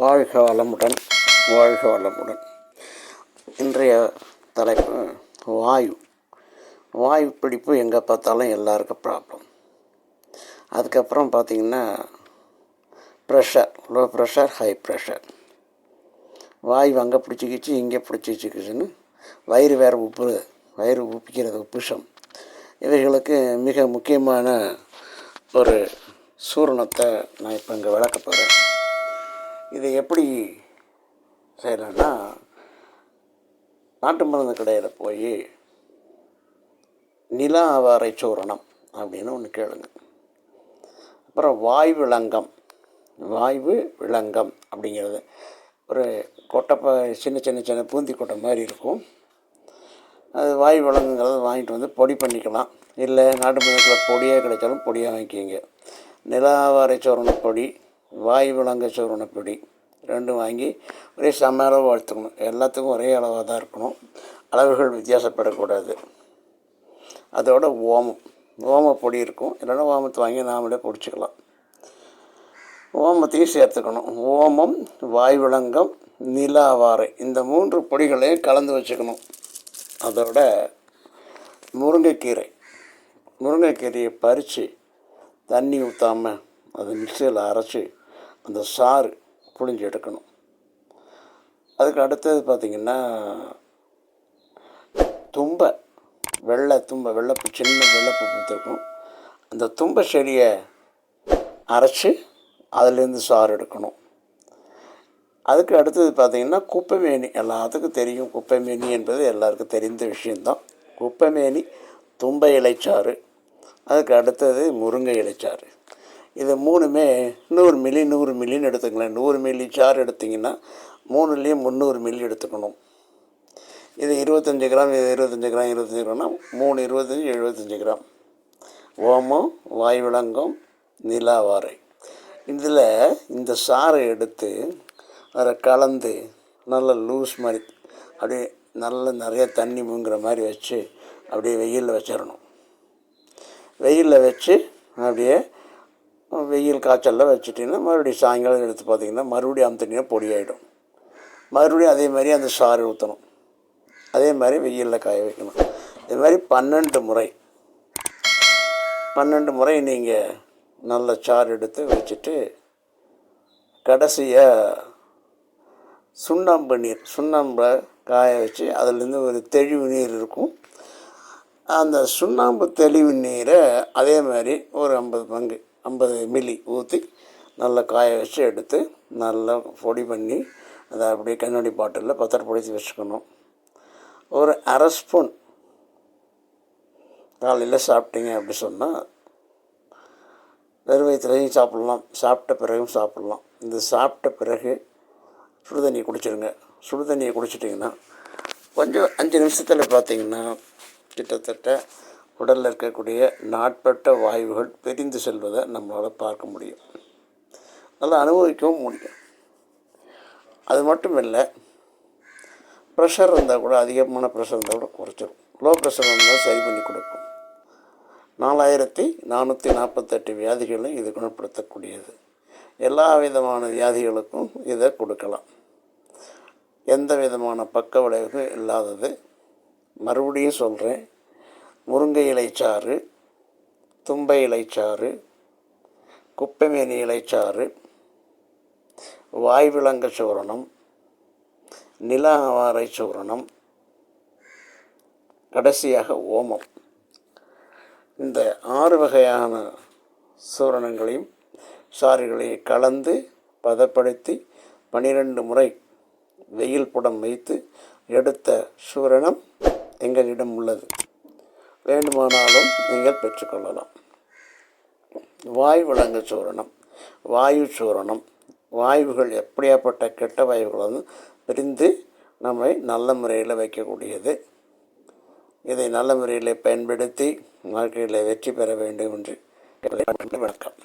வாழ்க வளமுடன், வாழ்க வளமுடன். இன்றைய தலைப்பு வாயு. வாயு பிடிப்பு எங்கே பார்த்தாலும் எல்லாருக்கும் ப்ராப்ளம். அதுக்கப்புறம் பார்த்திங்கன்னா pressure, low pressure, high pressure. வாயு அங்கே பிடிச்சிக்கிச்சு, இங்கே பிடிச்சிக்கிச்சுன்னு வயிறு வேறு வயிறு உப்பிக்கிறது, உப்புஷம். இவைகளுக்கு மிக முக்கியமான ஒரு சூரணத்தை நான் இப்போ இங்கே விளக்க போகிறேன். இதை எப்படி செய்யலான்னா, நாட்டு மருந்து கடையில் போய் நில ஆவாரை சூரணம் அப்படின்னு ஒன்று கேளுங்க. அப்புறம் வாயு விளங்கம் அப்படிங்கிறது ஒரு கொட்டை, சின்ன பூந்தி கொட்டை மாதிரி இருக்கும். அது வாயு விளங்குங்கிறது வாங்கிட்டு வந்து பொடி பண்ணிக்கலாம். இல்லை நாட்டு மருந்துகளில் பொடியாக கிடைச்சாலும் பொடியாக வாங்கிக்கிங்க. நில ஆவாரை சூரண பொடி, வாயு விளங்க சூரண பொடி ரெண்டும் வாங்கி ஒரே சம அளவு வளர்த்துக்கணும். எல்லாத்துக்கும் ஒரே அளவாக தான் இருக்கணும், அளவுகள் வித்தியாசப்படக்கூடாது. அதோட ஓமப்பொடி இருக்கும், இல்லைன்னா ஓமத்தை வாங்கி நாமளே பொடிச்சிக்கலாம். ஓமத்தையும் சேர்த்துக்கணும். ஓமம், வாயு விளங்கம், நில ஆவாரை இந்த 3 பொடிகளையும் கலந்து வச்சுக்கணும். அதோட முருங்கைக்கீரையை பறித்து தண்ணி ஊற்றாமல் அதை மிக்சியில் அரைச்சி அந்த சாறு புழிஞ்சு எடுக்கணும். அதுக்கு அடுத்தது பார்த்திங்கன்னா வெள்ளைப்பூ, சின்ன வெள்ளைப்பூ பூத்திருக்கும். அந்த தும்பை செடியை அரைச்சி அதிலேருந்து சாறு எடுக்கணும். அதுக்கு அடுத்தது பார்த்திங்கன்னா குப்பைமேனி. எல்லாத்துக்கும் தெரியும், குப்பைமேனி என்பது எல்லாருக்கும் தெரிந்த விஷயந்தான். குப்பைமேனி, தும்பை இலைச்சாறு, அதுக்கு அடுத்தது முருங்கை இலைச்சாறு. இது 3மே 100 மில்லின்னு எடுத்துக்கலாம். 100 மில்லி சாறு எடுத்திங்கன்னா 3லேயும் 300 மில்லி எடுத்துக்கணும். இது 25 கிராம், இது 25 கிராம்னா 3 25 75 கிராம். ஓமம், வாயு விளங்கம், நில ஆவாரை. இதில் இந்த சாறை எடுத்து அதை கலந்து நல்லா லூஸ் மாதிரி அப்படியே நல்லா நிறைய தண்ணி மூங்குற மாதிரி வச்சு அப்படியே வெயிலில் வச்சிடணும். வெயிலில் வச்சு அப்படியே வெயில் காய்ச்சலில் வச்சுட்டிங்கன்னா மறுபடியும் சாயங்காலம் எடுத்து பார்த்திங்கன்னா மறுபடியும் அமுத்தினா பொடி ஆகிடும். மறுபடியும் அதே மாதிரி அந்த சாறு ஊற்றணும். அதே மாதிரி வெயிலில் காய வைக்கணும். இது மாதிரி 12 முறை நீங்கள் நல்ல சாறு எடுத்து வச்சுட்டு கடைசியாக சுண்ணாம்பை காய வச்சு அதிலேருந்து ஒரு தெளிவு நீர் இருக்கும். அந்த சுண்ணாம்பு தெளிவு நீரை அதே மாதிரி ஒரு 50 மில்லி ஊற்றி நல்லா காய வச்சு எடுத்து நல்லா பொடி பண்ணி அதை அப்படியே கண்ணாடி பாட்டிலில் பத்திரப்படுத்தி வச்சுக்கணும். ஒரு அரை ஸ்பூன் காலையில் சாப்பிட்டீங்க அப்படி சொன்னால் வெறும் வயிற்றுலையும் சாப்பிட்லாம், சாப்பிட்ட பிறகும் சாப்பிட்லாம். இந்த சாப்பிட்ட பிறகு சுடுதண்ணியை குடிச்சிடுங்க. சுடுதண்ணியை குடிச்சிட்டிங்கன்னா கொஞ்சம் 5 நிமிஷத்தில் பார்த்திங்கன்னா கிட்டத்தட்ட உடலில் இருக்கக்கூடிய நாட்பட்ட வாயுகள் பிரிந்து செல்வதை நம்மளால் பார்க்க முடியும், நல்லா அனுபவிக்கவும் முடியும். அது மட்டும் இல்லை, ப்ரெஷர் இருந்தால் கூட, அதிகமான ப்ரெஷர் இருந்தால் கூட குறைச்சிடும். லோ ப்ரெஷர் இருந்தால் சரி பண்ணி கொடுக்கும். 4448 வியாதிகளும் இது குணப்படுத்தக்கூடியது. எல்லா விதமான வியாதிகளுக்கும் இதை கொடுக்கலாம். எந்த விதமான பக்க விளைவுகளும் இல்லாதது. மறுபடியும் சொல்கிறேன், முருங்கை இலைச்சாறு, தும்பை இலைச்சாறு, குப்பைமேனி இலைச்சாறு, வாயு விளங்க சூரணம், நில ஆவாரை சூரணம், கடைசியாக ஓமம். இந்த 6 வகையான சூரணங்களையும் சாறுகளையும் கலந்து பதப்படுத்தி 12 முறை வெயில் புடம் வைத்து எடுத்த சூரணம் எங்களிடம் உள்ளது. வேண்டுமானாலும் நீங்கள் பெற்றுக்கொள்ளலாம். வாயு விளங்க சூரணம், வாயுகள் எப்படியாப்பட்ட கெட்ட வாயுகள் வந்து பிரிந்து நம்மை நல்ல முறையில் வைக்கக்கூடியது. இதை நல்ல முறையில் பயன்படுத்தி வாழ்க்கையில் வெற்றி பெற வேண்டும் என்று வணக்கம்.